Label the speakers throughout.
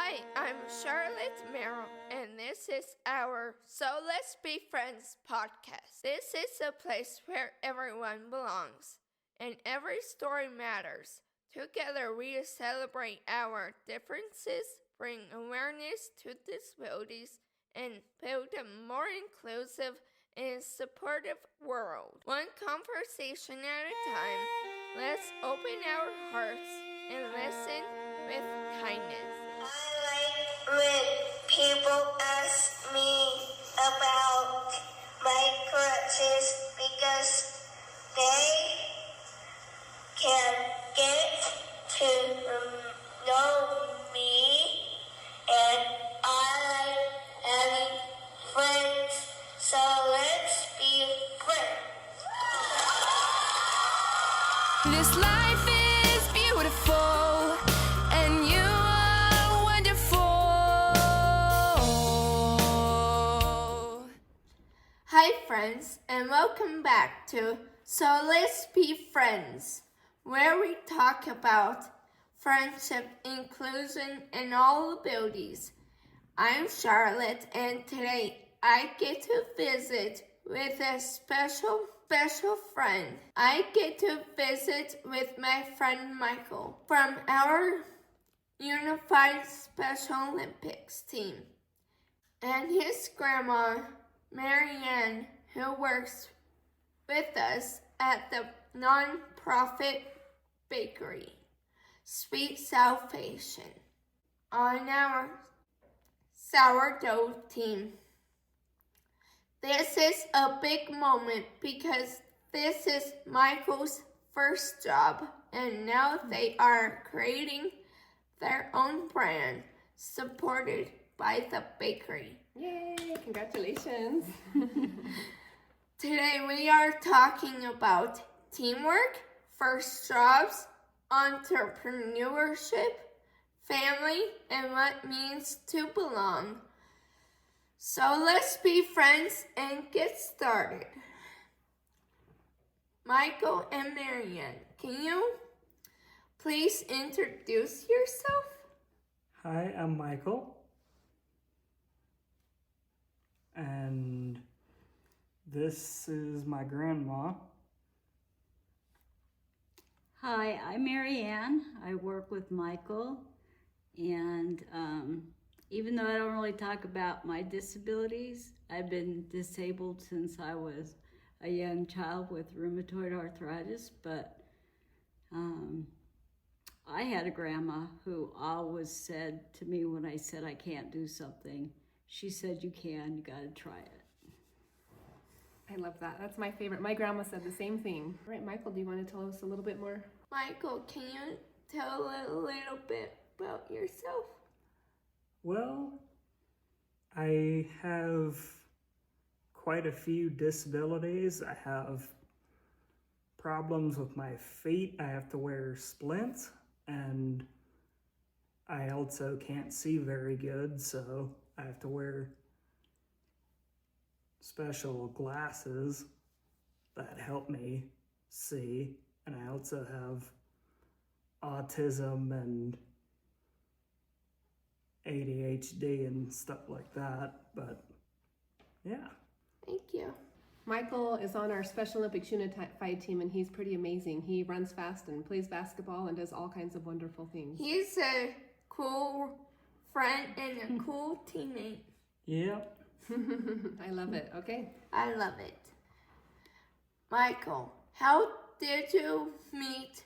Speaker 1: Hi, I'm Charlotte Merrill, and this is our So Let's Be Friends podcast. This is a place where everyone belongs, and every story matters. Together we celebrate our differences, bring awareness to disabilities, and build a more inclusive and supportive world. One conversation at a time, let's open our hearts and listen with kindness.
Speaker 2: I like when people ask me about my crutches because they can get to know me, and I like having friends, so let's be friends.
Speaker 3: This life is beautiful, and you are wonderful.
Speaker 1: Hi friends, and welcome back to So Let's Be Friends, where we talk about friendship, inclusion, and all abilities. I'm Charlotte, and today I get to visit with a special friend. I get to visit with my friend Michael from our Unified Special Olympics team and his grandma Maryann, who works with us at the non-profit bakery Sweet Salvation on our sourdough team. This is a big moment because this is Michael's first job, and now they are creating their own brand supported by the bakery.
Speaker 4: Yay, congratulations.
Speaker 1: Today we are talking about teamwork, first jobs, entrepreneurship, family, and what it means to belong. So let's be friends and get started. Michael and Maryann, can you please introduce yourself?
Speaker 5: Hi, I'm Michael, and this is my grandma.
Speaker 6: Hi, I'm Maryann. I work with Michael, and even though I don't really talk about my disabilities, I've been disabled since I was a young child with rheumatoid arthritis, but I had a grandma who always said to me when I said I can't do something, she said, you can, you gotta try it.
Speaker 4: I love that. That's my favorite. My grandma said the same thing. All right, Michael, do you want to tell us a little bit more?
Speaker 1: Michael, can you tell a little bit about yourself?
Speaker 5: Well, I have quite a few disabilities. I have problems with my feet. I have to wear splints, and I also can't see very good, so I have to wear special glasses that help me see. And I also have autism and ADHD and stuff like that, but yeah.
Speaker 1: Thank you.
Speaker 4: Michael is on our Special Olympics Unified team, and he's pretty amazing. He runs fast and plays basketball and does all kinds of wonderful things.
Speaker 1: He's a cool friend and a cool teammate.
Speaker 5: Yep.
Speaker 4: I love it. Okay.
Speaker 1: I love it. Michael, how did you meet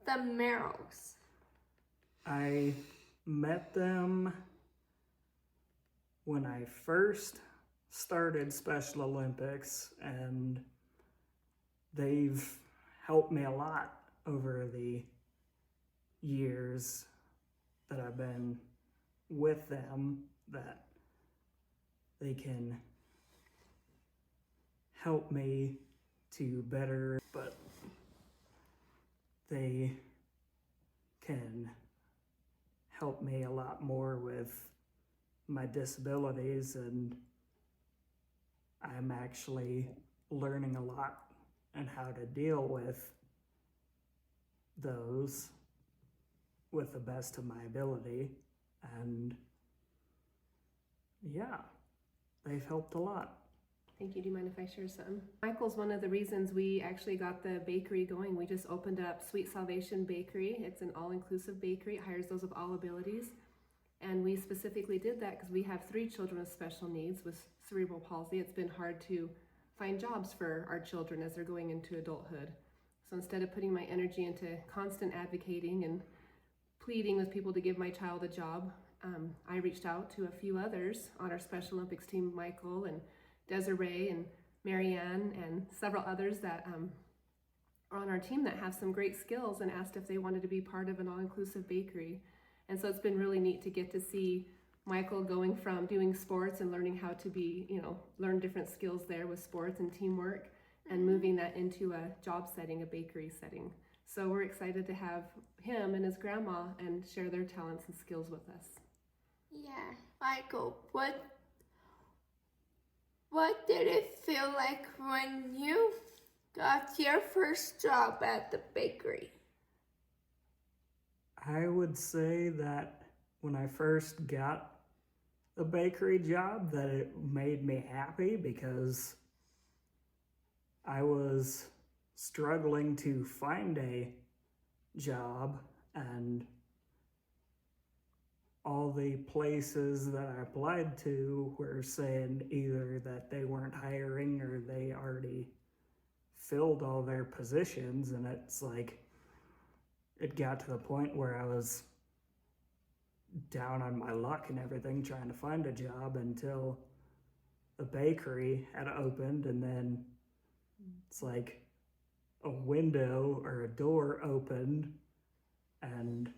Speaker 1: the Merrills?
Speaker 5: I met them when I first started Special Olympics, and they've helped me a lot over the years that I've been with them, that they can help me to better, but they can help me a lot more with my disabilities, and I'm actually learning a lot and how to deal with those with the best of my ability. And yeah, they've helped a lot.
Speaker 4: Thank you. Do you mind if I share some? Michael's one of the reasons we actually got the bakery going. We just opened up Sweet Salvation Bakery. It's an all-inclusive bakery. It hires those of all abilities. And we specifically did that because we have 3 children with special needs with cerebral palsy. It's been hard to find jobs for our children as they're going into adulthood. So instead of putting my energy into constant advocating and pleading with people to give my child a job, I reached out to a few others on our Special Olympics team, Michael and Desiree and Maryann and several others that are on our team that have some great skills, and asked if they wanted to be part of an all-inclusive bakery. And so it's been really neat to get to see Michael going from doing sports and learning how to be, learn different skills there with sports and teamwork, and moving that into a job setting, a bakery setting. So we're excited to have him and his grandma and share their talents and skills with us.
Speaker 1: Yeah, Michael, what did it feel like when you got your first job at the bakery?
Speaker 5: I would say that when I first got the bakery job, that it made me happy because I was struggling to find a job, and all the places that I applied to were saying either that they weren't hiring or they already filled all their positions. And it's like, it got to the point where I was down on my luck and everything trying to find a job until the bakery had opened. And then it's like a window or a door opened, and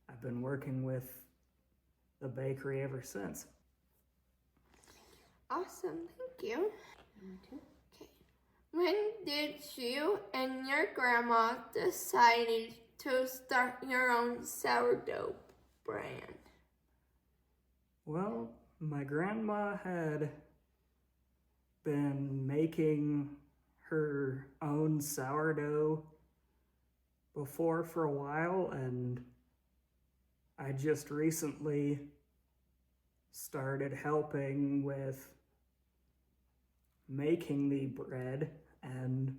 Speaker 5: I've been working with the bakery ever since.
Speaker 1: Awesome, thank you. Okay. When did you and your grandma decide to start your own sourdough brand?
Speaker 5: Well, my grandma had been making her own sourdough before for a while, and I just recently started helping with making the bread, and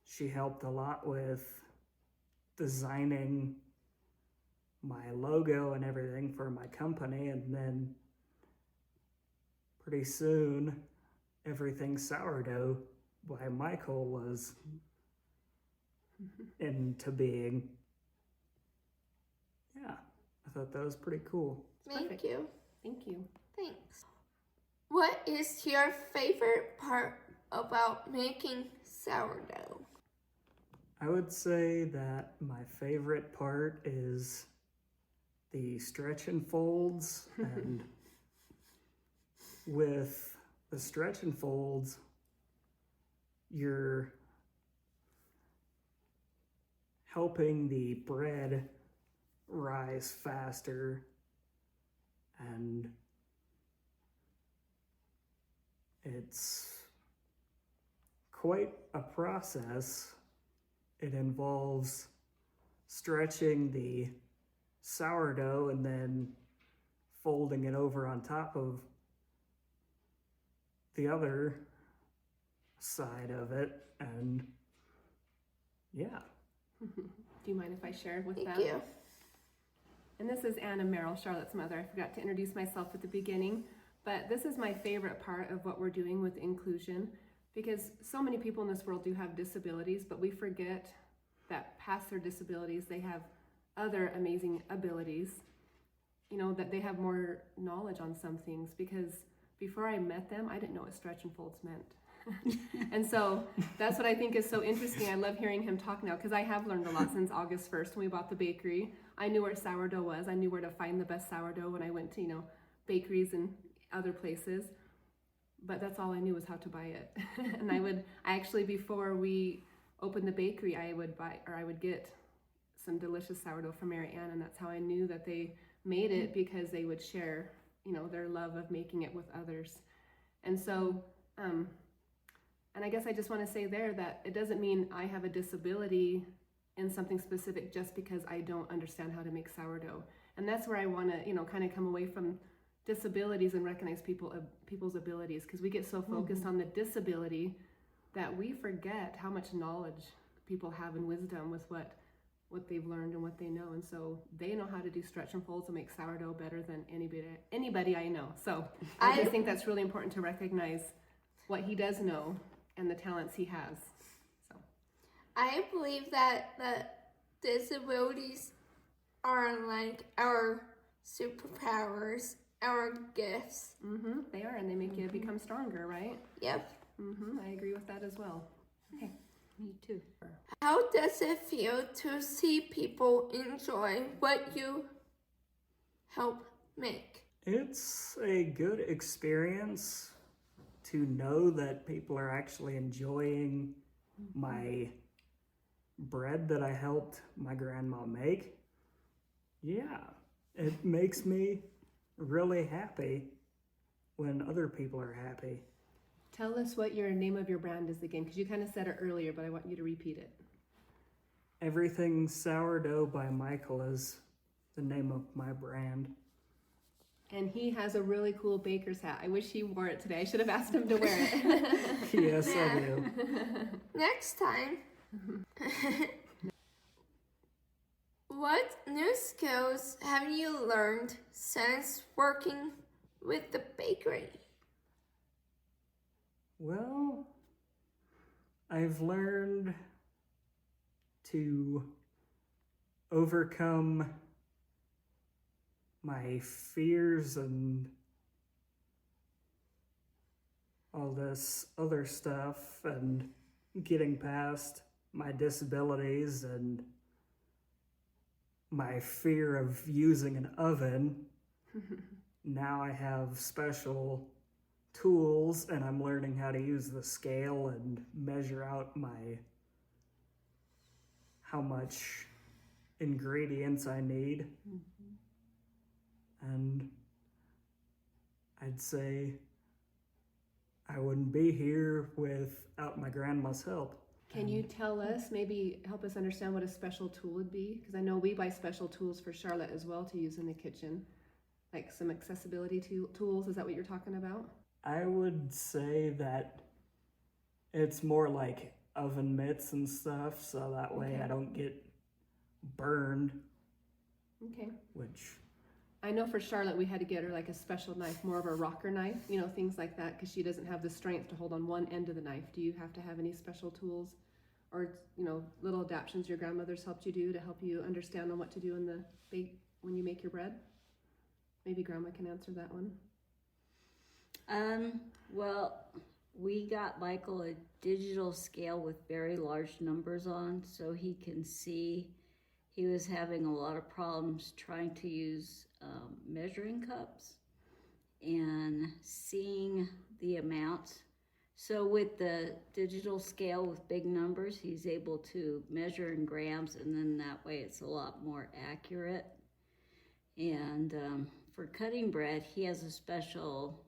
Speaker 5: she helped a lot with designing my logo and everything for my company. And then pretty soon, Everything Sourdough by Michael was into being. Yeah, I thought that was pretty cool.
Speaker 1: Thank you.
Speaker 4: Thank you.
Speaker 1: Thanks. What is your favorite part about making sourdough?
Speaker 5: I would say that my favorite part is the stretch and folds. And with the stretch and folds, you're helping the bread rise faster, and it's quite a process. It involves stretching the sourdough and then folding it over on top of the other side of it, and yeah.
Speaker 4: Do you mind if I share with them?
Speaker 1: Thank you.
Speaker 4: And this is Anna Merrill, Charlotte's mother. I forgot to introduce myself at the beginning, but this is my favorite part of what we're doing with inclusion, because so many people in this world do have disabilities, but we forget that past their disabilities, they have other amazing abilities, that they have more knowledge on some things, because before I met them, I didn't know what stretch and folds meant. And so that's what I think is so interesting. I love hearing him talk now, because I have learned a lot since August 1st when we bought the bakery. I knew where sourdough was. I knew where to find the best sourdough when I went to, bakeries and other places. But that's all I knew was how to buy it. And I actually, before we opened the bakery, I would get some delicious sourdough from Maryann, and that's how I knew that they made it, because they would share, their love of making it with others. And so, and I guess I just want to say there that it doesn't mean I have a disability in something specific just because I don't understand how to make sourdough. And that's where I want to, kind of come away from disabilities and recognize people's abilities, because we get so focused on the disability that we forget how much knowledge people have and wisdom with what they've learned and what they know. And so they know how to do stretch and folds and make sourdough better than anybody I know. So I just think that's really important to recognize what he does know and the talents he has. So
Speaker 1: I believe that the disabilities are like our superpowers, our gifts.
Speaker 4: They are, and they make you become stronger, right?
Speaker 1: Yep.
Speaker 4: I agree with that as well. Okay.
Speaker 6: Me too.
Speaker 1: How does it feel to see people enjoy what you help make?
Speaker 5: It's a good experience to know that people are actually enjoying my bread that I helped my grandma make. Yeah, it makes me really happy when other people are happy.
Speaker 4: Tell us what your name of your brand is again, because you kind of said it earlier, but I want you to repeat it.
Speaker 5: Everything Sourdough by Michael is the name of my brand.
Speaker 4: And he has a really cool baker's hat. I wish he wore it today. I should have asked him to wear it.
Speaker 5: Yes, I do.
Speaker 1: Next time. What new skills have you learned since working with the bakery?
Speaker 5: Well, I've learned to overcome my fears and all this other stuff, and getting past my disabilities and my fear of using an oven. Now I have special tools, and I'm learning how to use the scale and measure out how much ingredients I need. And I'd say I wouldn't be here without my grandma's help.
Speaker 4: Can you tell us, maybe help us understand what a special tool would be? Because I know we buy special tools for Charlotte as well to use in the kitchen, like some accessibility tools. Is that what you're talking about?
Speaker 5: I would say that it's more like oven mitts and stuff, so that way I don't get burned.
Speaker 4: Okay.
Speaker 5: Which
Speaker 4: I know for Charlotte, we had to get her like a special knife, more of a rocker knife, things like that, because she doesn't have the strength to hold on one end of the knife. Do you have to have any special tools or, little adaptations your grandmother's helped you do to help you understand on what to do when you make your bread? Maybe Grandma can answer that one.
Speaker 6: Well, we got Michael a digital scale with very large numbers on, so he can see. He was having a lot of problems trying to use measuring cups and seeing the amounts. So with the digital scale with big numbers, he's able to measure in grams, and then that way it's a lot more accurate. And for cutting bread, he has a special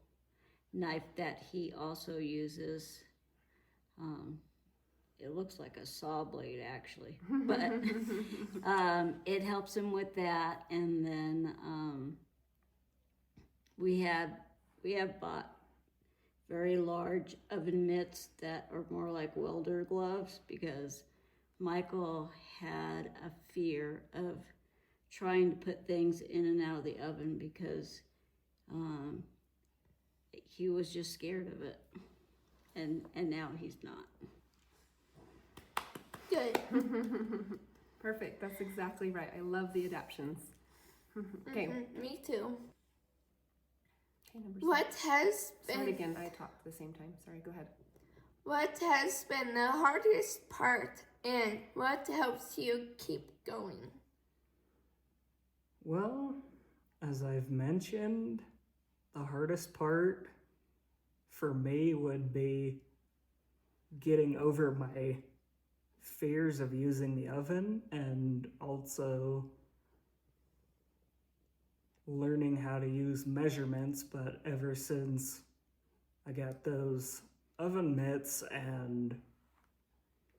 Speaker 6: knife that he also uses. It looks like a saw blade actually, but it helps him with that. And then we have bought very large oven mitts that are more like welder gloves, because Michael had a fear of trying to put things in and out of the oven because he was just scared of it, and now he's not.
Speaker 1: Good.
Speaker 4: Perfect. That's exactly right. I love the adaptions. Okay.
Speaker 1: Me too.
Speaker 4: Okay, number 6.
Speaker 1: What has
Speaker 4: Sorry
Speaker 1: been
Speaker 4: again, I talked at the same time. Sorry, go ahead.
Speaker 1: What has been the hardest part, and what helps you keep going?
Speaker 5: Well, as I've mentioned, the hardest part for me would be getting over my fears of using the oven, and also learning how to use measurements. But ever since I got those oven mitts and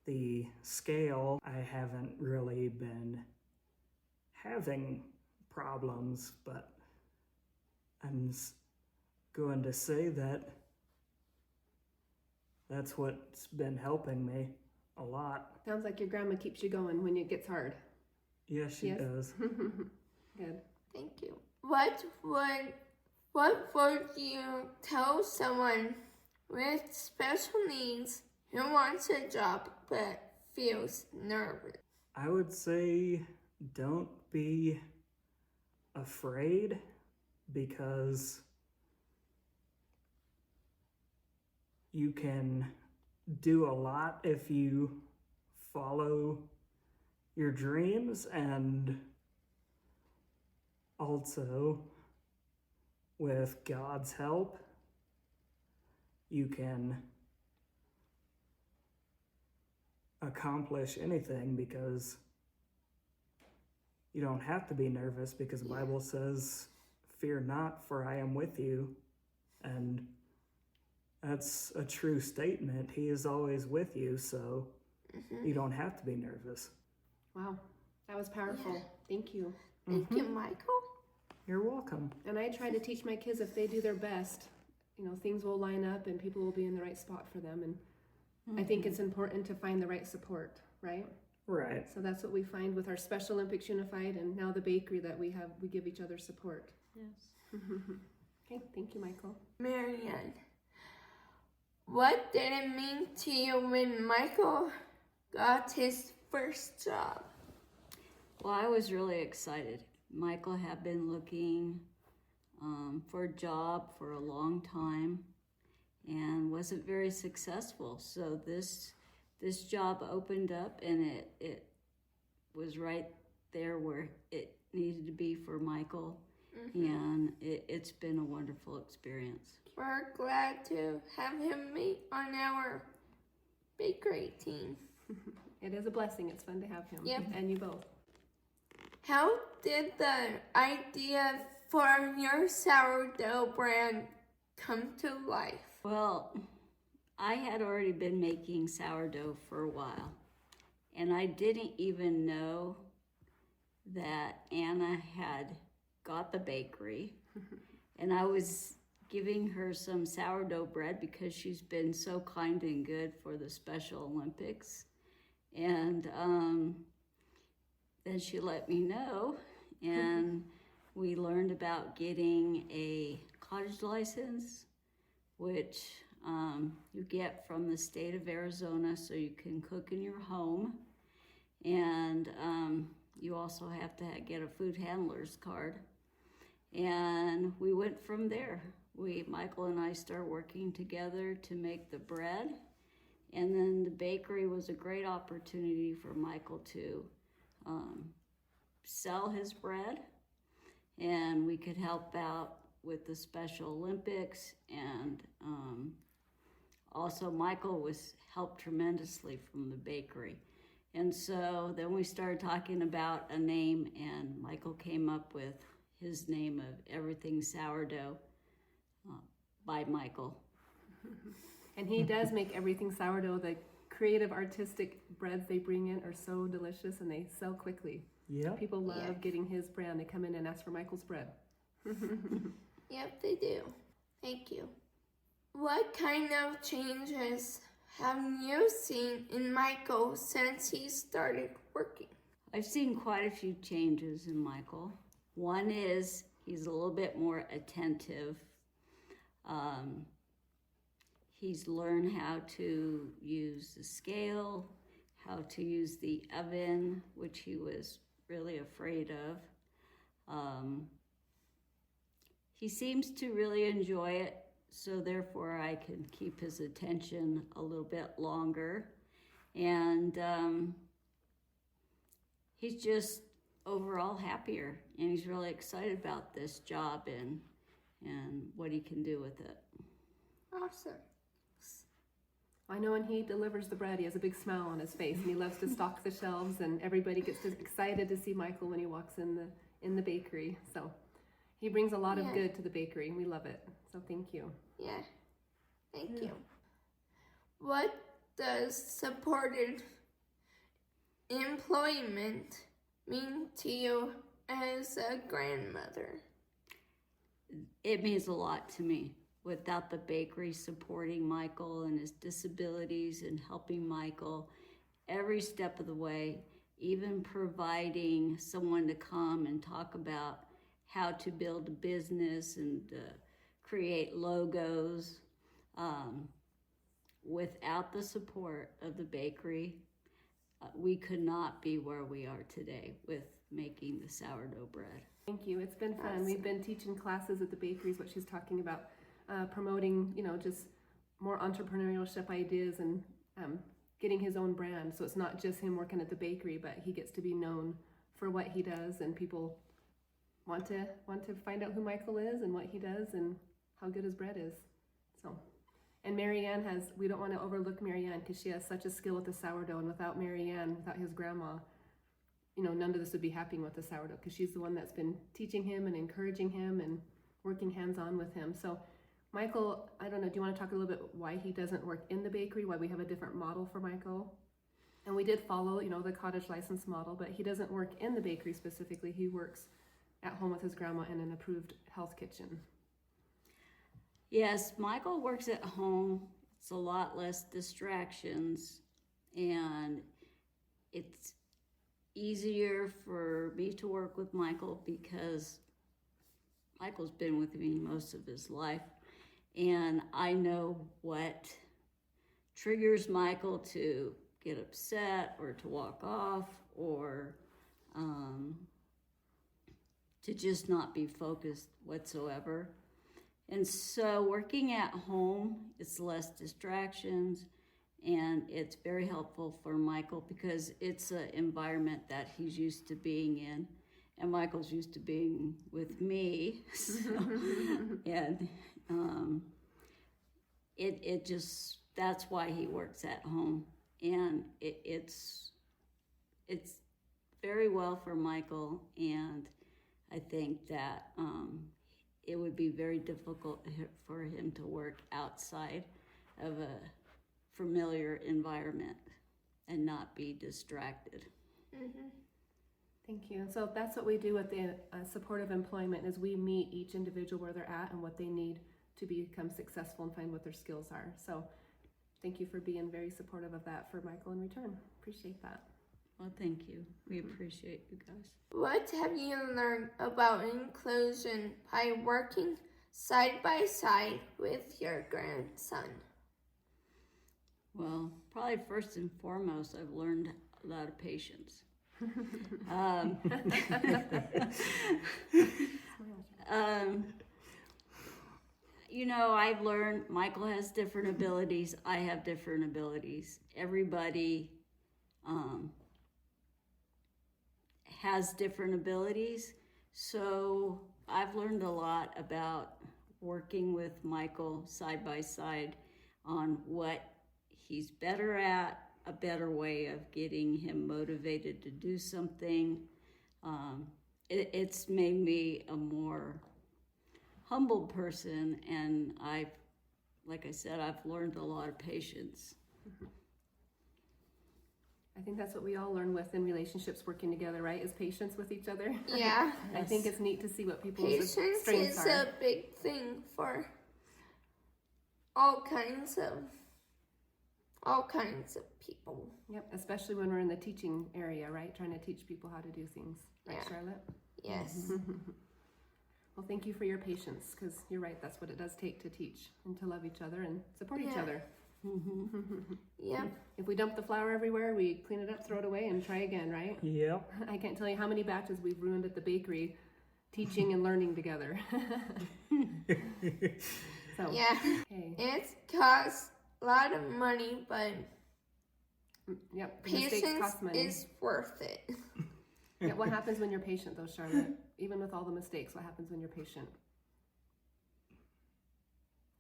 Speaker 5: the scale, I haven't really been having problems, but I'm going to say that that's what's been helping me a lot.
Speaker 4: Sounds like your grandma keeps you going when it gets hard.
Speaker 5: Yes, she does.
Speaker 4: Good.
Speaker 1: Thank you. What would you tell someone with special needs who wants a job but feels nervous?
Speaker 5: I would say don't be afraid, because you can do a lot if you follow your dreams, and also with God's help you can accomplish anything, because you don't have to be nervous, because the Bible says, "Fear not, for I am with you." And that's a true statement. He is always with you, so you don't have to be nervous.
Speaker 4: Wow, that was powerful.
Speaker 1: Yeah.
Speaker 4: Thank you.
Speaker 1: Thank you, Michael.
Speaker 5: You're welcome.
Speaker 4: And I try to teach my kids, if they do their best, things will line up and people will be in the right spot for them. And I think it's important to find the right support, right?
Speaker 5: Right.
Speaker 4: So that's what we find with our Special Olympics Unified and now the bakery, that we give each other support.
Speaker 6: Yes.
Speaker 4: Okay, thank you, Michael.
Speaker 1: Maryann, what did it mean to you when Michael got his first job?
Speaker 6: Well, I was really excited. Michael had been looking for a job for a long time and wasn't very successful. So this job opened up, and it was right there where it needed to be for Michael. And it's been a wonderful experience.
Speaker 1: We're glad to have him meet on our bakery team.
Speaker 4: It is a blessing. It's fun to have him.
Speaker 1: Yep.
Speaker 4: And you both.
Speaker 1: How did the idea for your sourdough brand come to life?
Speaker 6: Well, I had already been making sourdough for a while, and I didn't even know that Anna had got the bakery, and I was giving her some sourdough bread because she's been so kind and good for the Special Olympics. And then she let me know, and we learned about getting a cottage license, which you get from the state of Arizona, so you can cook in your home. And you also have to get a food handler's card. And we went from there. Michael and I started working together to make the bread. And then the bakery was a great opportunity for Michael to sell his bread. And we could help out with the Special Olympics. And also Michael was helped tremendously from the bakery. And so then we started talking about a name, and Michael came up with his name of Everything Sourdough by Michael.
Speaker 4: And he does make everything sourdough. The creative, artistic breads they bring in are so delicious, and they sell quickly.
Speaker 5: Yeah.
Speaker 4: People love getting his brand. They come in and ask for Michael's bread.
Speaker 1: Yep, they do. Thank you. What kind of changes have you seen in Michael since he started working?
Speaker 6: I've seen quite a few changes in Michael. One is he's a little bit more attentive. He's learned how to use the scale, how to use the oven, which he was really afraid of. He seems to really enjoy it, so therefore I can keep his attention a little bit longer. And he's just overall happier, and he's really excited about this job and what he can do with it.
Speaker 1: Awesome.
Speaker 4: I know when he delivers the bread, he has a big smile on his face, and he loves to stock the shelves, and everybody gets excited to see Michael when he walks in the bakery. So he brings a lot of good to the bakery, and we love it. So thank you.
Speaker 1: Yeah. Thank you. What does supported employment mean to you as a grandmother?
Speaker 6: It means a lot to me. Without the bakery supporting Michael and his disabilities and helping Michael every step of the way, even providing someone to come and talk about how to build a business and create logos. Without the support of the bakery, we could not be where we are today with making the sourdough bread.
Speaker 4: Thank you. It's been fun. We've been teaching classes at the bakeries, what she's talking about, promoting, just more entrepreneurship ideas and getting his own brand. So it's not just him working at the bakery, but he gets to be known for what he does, and people want to find out who Michael is and what he does and how good his bread is. So, and Maryann we don't want to overlook Maryann because she has such a skill with the sourdough, and without Maryann, without his grandma, none of this would be happening with the sourdough, because she's the one that's been teaching him and encouraging him and working hands-on with him. So Michael, I don't know, do you want to talk a little bit why he doesn't work in the bakery, why we have a different model for Michael? And we did follow, the cottage license model, but he doesn't work in the bakery specifically. He works at home with his grandma in an approved health kitchen.
Speaker 6: Yes, Michael works at home. It's a lot less distractions, and it's easier for me to work with Michael because Michael's been with me most of his life, and I know what triggers Michael to get upset or to walk off or to just not be focused whatsoever. And so working at home, it's less distractions, and it's very helpful for Michael because it's an environment that he's used to being in, and Michael's used to being with me. So, and it just, that's why he works at home, and it's very well for Michael, and I think that it would be very difficult for him to work outside of a familiar environment and not be distracted.
Speaker 1: Mm-hmm.
Speaker 4: Thank you. And so that's what we do with the supportive employment, is we meet each individual where they're at and what they need to become successful and find what their skills are. So thank you for being very supportive of that for Michael in return. Appreciate that.
Speaker 6: Well, thank you. We appreciate you guys.
Speaker 1: What have you learned about inclusion by working side by side with your grandson?
Speaker 6: Well, probably first and foremost, I've learned a lot of patience. I've learned Michael has different abilities. I have different abilities. Everybody has different abilities. So I've learned a lot about working with Michael side by side on what he's better at, a better way of getting him motivated to do something. It's made me a more humble person, and like I said, I've learned a lot of patience.
Speaker 4: I think that's what we all learn within relationships working together, right? Is patience with each other.
Speaker 1: Yeah.
Speaker 4: I think it's neat to see what people's
Speaker 1: Patience
Speaker 4: strengths
Speaker 1: is
Speaker 4: are.
Speaker 1: a big thing for all kinds of people.
Speaker 4: Yep, especially when we're in the teaching area, right? Trying to teach people how to do things. Right,
Speaker 1: Yeah.
Speaker 4: Charlotte?
Speaker 1: Yes.
Speaker 4: Well, thank you for your patience, because you're right, that's what it does take to teach and to love each other and support each
Speaker 1: Yeah.
Speaker 4: other.
Speaker 1: Yep.
Speaker 4: If we dump the flour everywhere, we clean it up, throw it away, and try again, right?
Speaker 5: Yep.
Speaker 4: I can't tell you how many batches we've ruined at the bakery teaching and learning together. So,
Speaker 1: Yeah.
Speaker 4: okay.
Speaker 1: It costs a lot of money, but
Speaker 4: Yep, the mistakes
Speaker 1: patience
Speaker 4: cost money.
Speaker 1: is worth it.
Speaker 4: Yeah, what happens when you're patient, though, Charlotte? Even with all the mistakes, what happens when you're patient?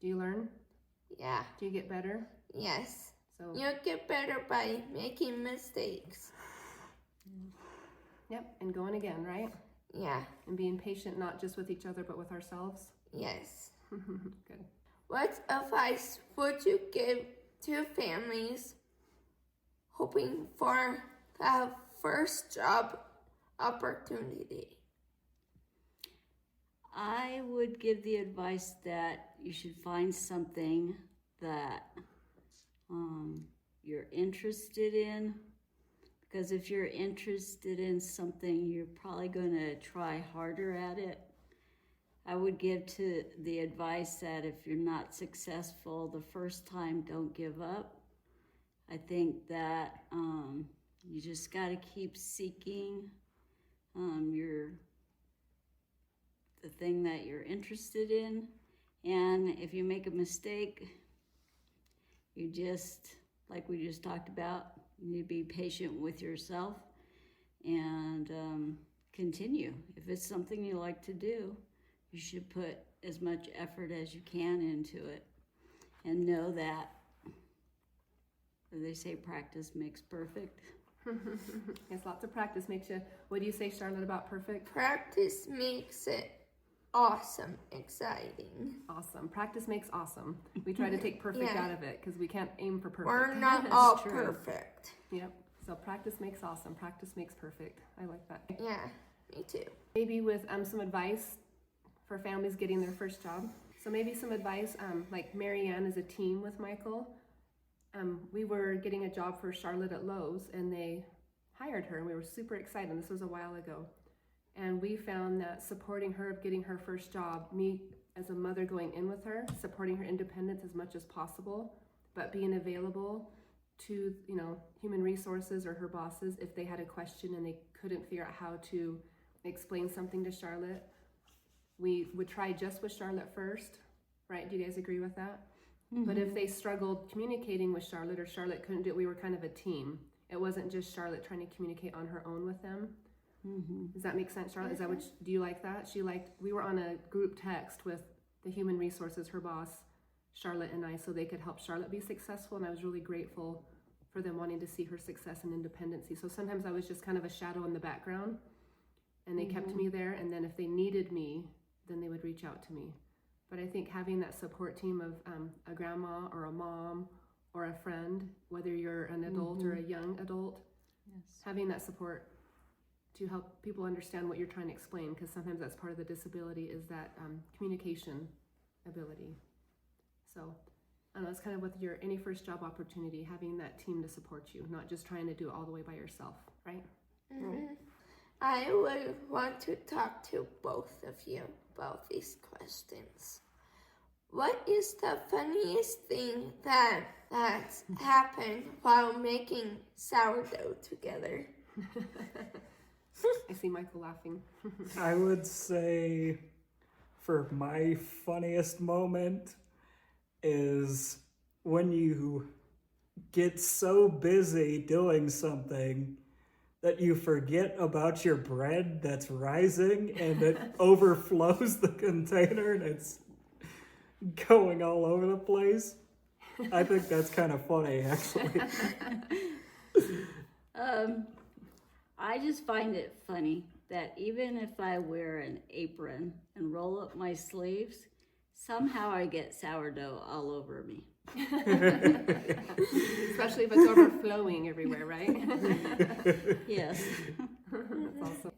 Speaker 4: Do you learn?
Speaker 1: Yeah.
Speaker 4: Do you get better?
Speaker 1: Yes.
Speaker 4: So,
Speaker 1: You get better by making mistakes.
Speaker 4: yep, and going again, right?
Speaker 1: Yeah.
Speaker 4: And being patient, not just with each other, but with ourselves.
Speaker 1: Yes.
Speaker 4: Good.
Speaker 1: What advice would you give to families hoping for have first job opportunity?
Speaker 6: I would give the advice that you should find something that you're interested in, because if you're interested in something, you're probably going to try harder at it. I would give to the advice that if you're not successful the first time, don't give up. I think that you just got to keep seeking the thing that you're interested in. And if you make a mistake, you just, like we just talked about, you need to be patient with yourself and continue. If it's something you like to do, you should put as much effort as you can into it. And know that, they say practice makes perfect.
Speaker 4: Yes, lots of practice makes you. What do you say, Charlotte, about perfect?
Speaker 1: Practice makes it awesome, exciting.
Speaker 4: Awesome. Practice makes awesome. We try to take perfect out of it because we can't aim for perfect.
Speaker 1: We're not all
Speaker 6: true.
Speaker 1: perfect.
Speaker 4: Yep. So practice makes awesome. Practice makes perfect. I like that.
Speaker 1: Yeah, me too.
Speaker 4: Maybe with some advice for families getting their first job. So maybe some advice, like Maryann is a team with Michael. We were getting a job for Charlotte at Lowe's, and they hired her, and we were super excited. This was a while ago. And we found that supporting her of getting her first job, me as a mother going in with her, supporting her independence as much as possible, but being available to, human resources or her bosses if they had a question and they couldn't figure out how to explain something to Charlotte. We would try just with Charlotte first, right? Do you guys agree with that? Mm-hmm. But if they struggled communicating with Charlotte or Charlotte couldn't do it, we were kind of a team. It wasn't just Charlotte trying to communicate on her own with them. Mm-hmm. Does that make sense, Charlotte? Is that do you like that? We were on a group text with the human resources, her boss, Charlotte and I, so they could help Charlotte be successful. And I was really grateful for them wanting to see her success and independency. So sometimes I was just kind of a shadow in the background, and they kept me there. And then if they needed me, then they would reach out to me. But I think having that support team of a grandma or a mom or a friend, whether you're an adult or a young adult, having that support to help people understand what you're trying to explain, because sometimes that's part of the disability, is that communication ability. So I don't know, it's kind of with your any first job opportunity, having that team to support you, not just trying to do it all the way by yourself, right?
Speaker 1: Mm-hmm. I would want to talk to both of you about these questions. What is the funniest thing that's happened while making sourdough together?
Speaker 4: I see Michael laughing.
Speaker 5: I would say for my funniest moment is when you get so busy doing something that you forget about your bread that's rising and it overflows the container and it's going all over the place. I think that's kind of funny, actually.
Speaker 6: I just find it funny that even if I wear an apron and roll up my sleeves, somehow I get sourdough all over me.
Speaker 4: Especially if it's overflowing everywhere, right?
Speaker 6: Yes.
Speaker 4: That's awesome.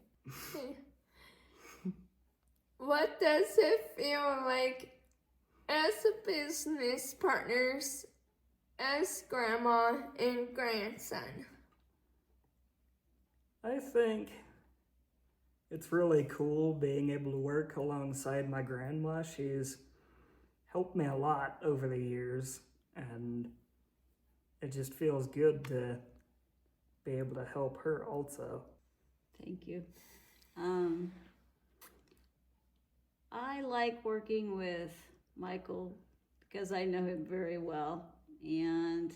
Speaker 1: What does it feel like as a business partners, as grandma and grandson?
Speaker 5: I think it's really cool being able to work alongside my grandma. She's helped me a lot over the years, and it just feels good to be able to help her also.
Speaker 6: Thank you. I like working with Michael because I know him very well, and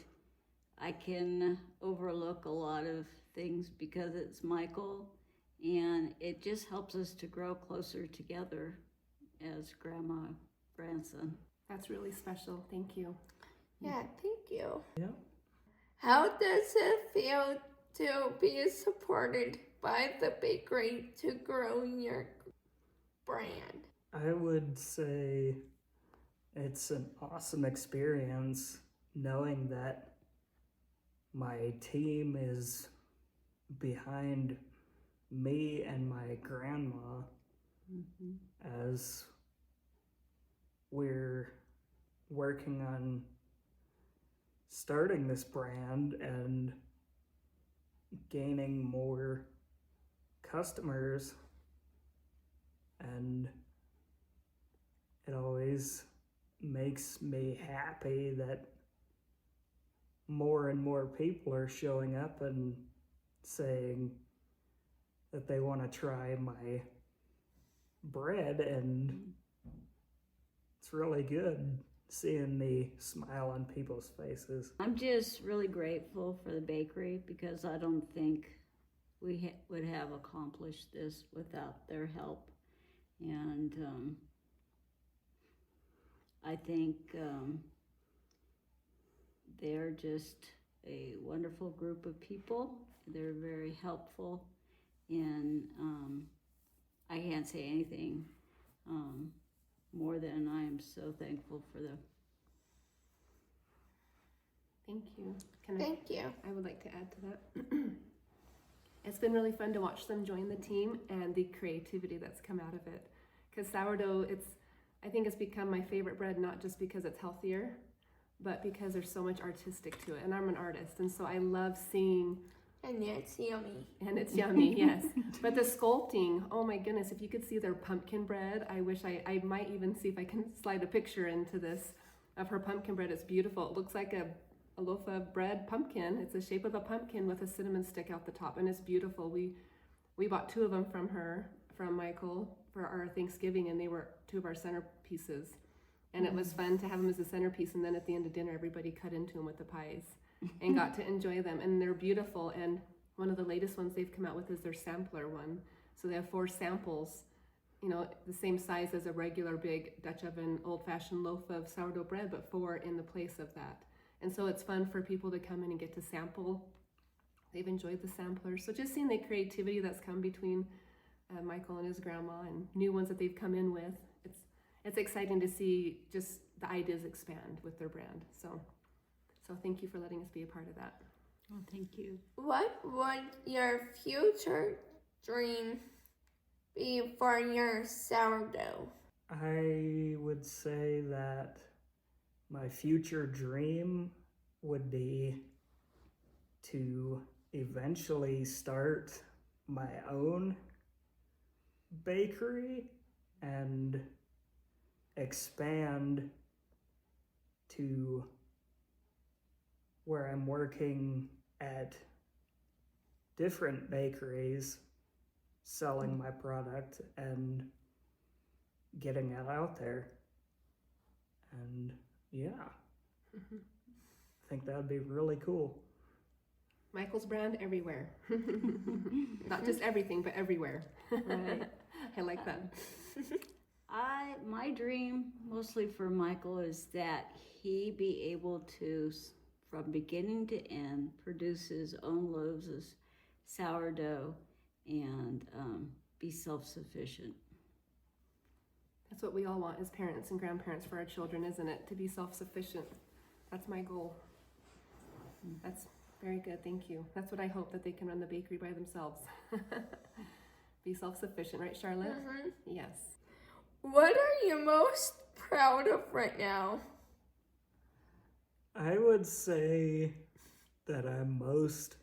Speaker 6: I can overlook a lot of things because it's Michael, and it just helps us to grow closer together as grandma, grandson.
Speaker 4: That's really special. Thank you.
Speaker 1: Yeah, thank you.
Speaker 5: Yeah.
Speaker 1: How does it feel to be supported by the bakery to grow your brand?
Speaker 5: I would say it's an awesome experience knowing that my team is behind me and my grandma as we're working on starting this brand and gaining more customers, and it always makes me happy that more and more people are showing up and saying that they want to try my bread, and it's really good seeing the smile on people's faces.
Speaker 6: I'm just really grateful for the bakery because I don't think we would have accomplished this without their help. And I think they're just a wonderful group of people. They're very helpful, and I can't say anything more than I am so thankful for them.
Speaker 4: Thank you.
Speaker 1: Thank you.
Speaker 4: I would like to add to that. It's been really fun to watch them join the team and the creativity that's come out of it. Because sourdough, I think it's become my favorite bread, not just because it's healthier, but because there's so much artistic to it. And I'm an artist, and so I love seeing.
Speaker 1: And it's yummy.
Speaker 4: And it's yummy, yes. But the sculpting, oh my goodness, if you could see their pumpkin bread, I wish I might even see if I can slide a picture into this of her pumpkin bread. It's beautiful. It looks like a loaf of bread pumpkin. It's the shape of a pumpkin with a cinnamon stick out the top, and it's beautiful. We bought 2 of them from Michael for our Thanksgiving, and they were 2 of our centerpieces. And it was fun to have them as a centerpiece, and then at the end of dinner, everybody cut into them with the pies and got to enjoy them. And they're beautiful, and one of the latest ones they've come out with is their sampler one. So they have 4 samples, the same size as a regular big Dutch oven old-fashioned loaf of sourdough bread, but 4 in the place of that. And so it's fun for people to come in and get to sample. They've enjoyed the samplers. So just seeing the creativity that's come between Michael and his grandma and new ones that they've come in with, it's exciting to see just the ideas expand with their brand. So thank you for letting us be a part of that.
Speaker 6: Oh, thank you.
Speaker 1: What would your future dream be for your sourdough?
Speaker 5: I would say that my future dream would be to eventually start my own bakery and expand to where I'm working at different bakeries, selling my product and getting it out there. And yeah, I think that would be really cool.
Speaker 4: Michael's brand everywhere. Not just everything, but everywhere.
Speaker 6: Right.
Speaker 4: I like that.
Speaker 6: My dream, mostly for Michael, is that he be able to, from beginning to end, produce his own loaves of sourdough and be self-sufficient.
Speaker 4: That's what we all want as parents and grandparents for our children, isn't it? To be self-sufficient. That's my goal. That's very good, thank you. That's what I hope, that they can run the bakery by themselves. Be self-sufficient, right, Charlotte?
Speaker 1: Mm-hmm.
Speaker 4: Yes.
Speaker 1: What are you most proud of right now?
Speaker 5: I would say that I'm most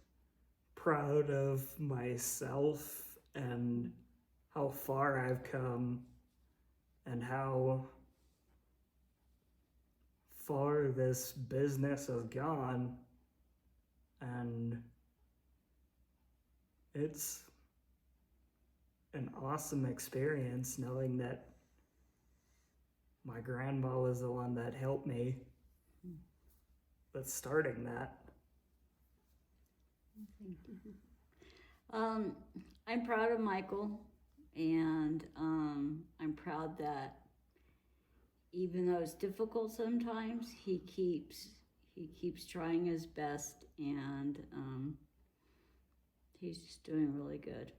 Speaker 5: proud of myself and how far I've come and how far this business has gone. And it's an awesome experience knowing that my grandma was the one that helped me with starting that.
Speaker 6: I'm proud of Michael, and I'm proud that even though it's difficult sometimes, he keeps trying his best, and he's just doing really good.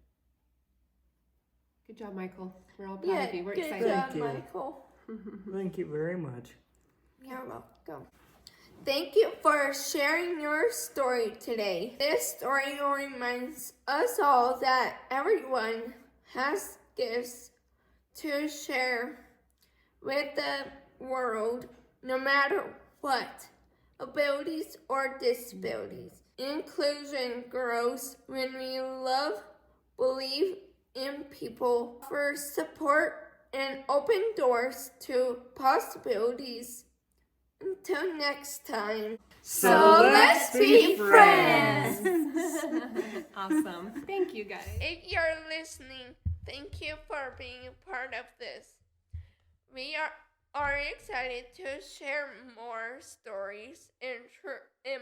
Speaker 4: Good job, Michael. We're all proud of you. We're
Speaker 1: good
Speaker 4: excited.
Speaker 1: job,
Speaker 5: Thank you.
Speaker 1: Michael.
Speaker 5: Thank you very much.
Speaker 1: You're welcome. Thank you for sharing your story today. This story reminds us all that everyone has gifts to share with the world, no matter what abilities or disabilities. Inclusion grows when we love, believe in people, offer support, and open doors to possibilities. Until next time.
Speaker 5: So let's be friends.
Speaker 4: Awesome. Thank you, guys.
Speaker 1: If you're listening, thank you for being a part of this. We are excited to share more stories and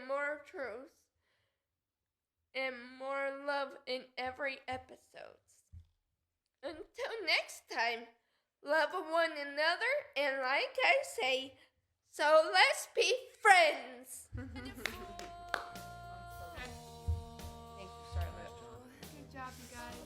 Speaker 1: more truths and more love in every episode. Until next time, love one another, and like I say, so let's be friends.
Speaker 4: Thank you, Charlotte. Good job, you guys.